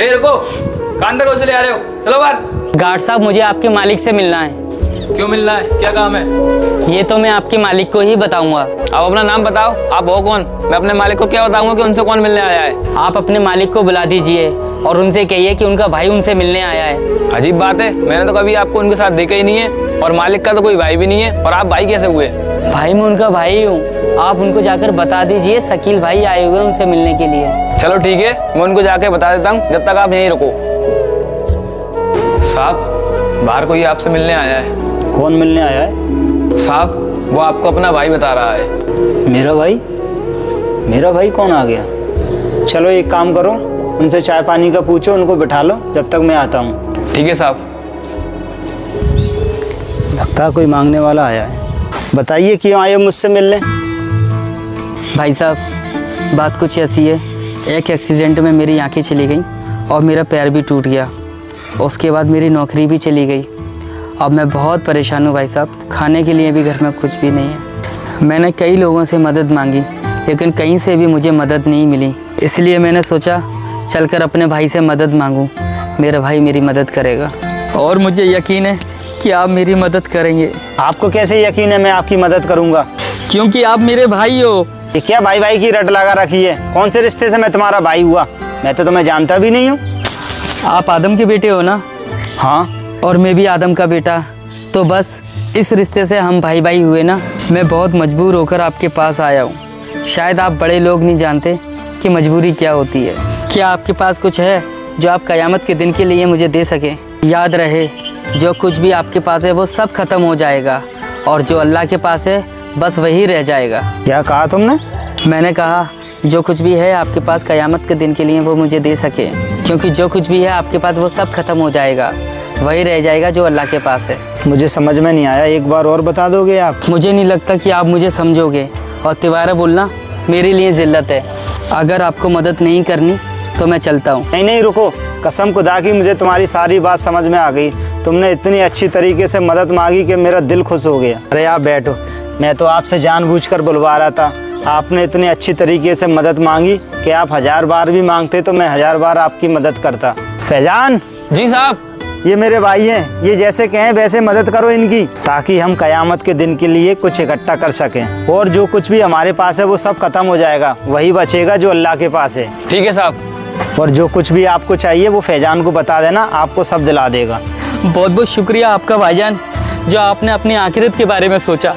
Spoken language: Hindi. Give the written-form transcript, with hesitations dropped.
ए रुको, कान तक रोज ले आ रहे हो, चलो बाहर। गार्ड साहब, मुझे आपके मालिक से मिलना है। क्यों मिलना है, क्या काम है? ये तो मैं आपके मालिक को ही बताऊंगा। आप अपना नाम बताओ, आप हो कौन? मैं अपने मालिक को क्या बताऊंगा कि उनसे कौन मिलने आया है? आप अपने मालिक को बुला दीजिए और उनसे कहिए कि उनका भाई उनसे मिलने आया है। अजीब बात है, मैंने तो कभी आपको उनके साथ देखा ही नहीं है, और मालिक का तो कोई भाई भी नहीं है, और आप भाई कैसे हुए? भाई मैं उनका भाई हूँ, आप उनको जाकर बता दीजिए शकील भाई आए हुए उनसे मिलने के लिए। चलो ठीक है, मैं उनको जाके बता देता हूँ, जब तक आप यहीं रुको। साहब, बाहर कोई आपसे मिलने आया है। कौन मिलने आया है? साहब, वो आपको अपना भाई बता रहा है। मेरा भाई? मेरा भाई कौन आ गया? चलो एक काम करो, उनसे चाय पानी का पूछो, उनको बिठा लो, जब तक मैं आता हूँ। ठीक है साहब। लगता है कोई मांगने वाला आया है। बताइए क्यों आए हो मुझसे मिलने? भाई साहब, बात कुछ ऐसी है, एक एक्सीडेंट में मेरी आंखें चली गई और मेरा पैर भी टूट गया। उसके बाद मेरी नौकरी भी चली गई। अब मैं बहुत परेशान हूँ भाई साहब, खाने के लिए भी घर में कुछ भी नहीं है। मैंने कई लोगों से मदद मांगी, लेकिन कहीं से भी मुझे मदद नहीं मिली। इसलिए मैंने सोचा चलकर अपने भाई से मदद मांगूं, मेरा भाई मेरी मदद करेगा और मुझे यकीन है कि आप मेरी मदद करेंगे। आपको कैसे यकीन है मैं आपकी मदद करूँगा? क्योंकि आप मेरे भाई हो। ये क्या भाई भाई की रट लगा रखी है? कौन से रिश्ते से मैं तुम्हारा भाई हुआ? मैं तो तुम्हें जानता भी नहीं हूँ। आप आदम के बेटे हो ना? हाँ। और मैं भी आदम का बेटा, तो बस इस रिश्ते से हम भाई भाई हुए ना। मैं बहुत मजबूर होकर आपके पास आया हूँ। शायद आप बड़े लोग नहीं जानते कि मजबूरी क्या होती है। क्या आपके पास कुछ है जो आप क़यामत के दिन के लिए मुझे दे सकें? याद रहे, जो कुछ भी आपके पास है वो सब ख़त्म हो जाएगा, और जो अल्लाह के पास है बस वही रह जाएगा। क्या कहा तुमने? मैंने कहा जो कुछ भी है आपके पास क़यामत के दिन के लिए वो मुझे दे सके, क्योंकि जो कुछ भी है आपके पास वो सब ख़त्म हो जाएगा, वही रह जाएगा जो अल्लाह के पास है। मुझे समझ में नहीं आया, एक बार और बता दोगे आप? मुझे नहीं लगता कि आप मुझे समझोगे, और तिवारा बोलना मेरे लिए ज़िल्लत है। अगर आपको मदद नहीं करनी तो मैं चलता हूँ। नहीं नहीं रुको, कसम खुदा की मुझे तुम्हारी सारी बात समझ में आ गई। तुमने इतनी अच्छी तरीके से मदद मांगी कि मेरा दिल खुश हो गया। अरे आप बैठो, मैं तो आपसे जानबूझकर बुलवा रहा था। आपने इतनी अच्छी तरीके से मदद मांगी कि आप 1000 बार भी मांगते तो मैं 1000 बार आपकी मदद करता। फैजान। जी साहब। ये मेरे भाई हैं, ये जैसे कहें वैसे मदद करो इनकी, ताकि हम क़यामत के दिन के लिए कुछ इकट्ठा कर सकें, और जो कुछ भी हमारे पास है वो सब खत्म हो जाएगा, वही बचेगा जो अल्लाह के पास है। ठीक है साहब। और जो कुछ भी आपको चाहिए वो फैजान को बता देना, आपको सब दिला देगा। बहुत बहुत शुक्रिया आपका भाईजान, जो आपने अपनी आखिरत के बारे में सोचा।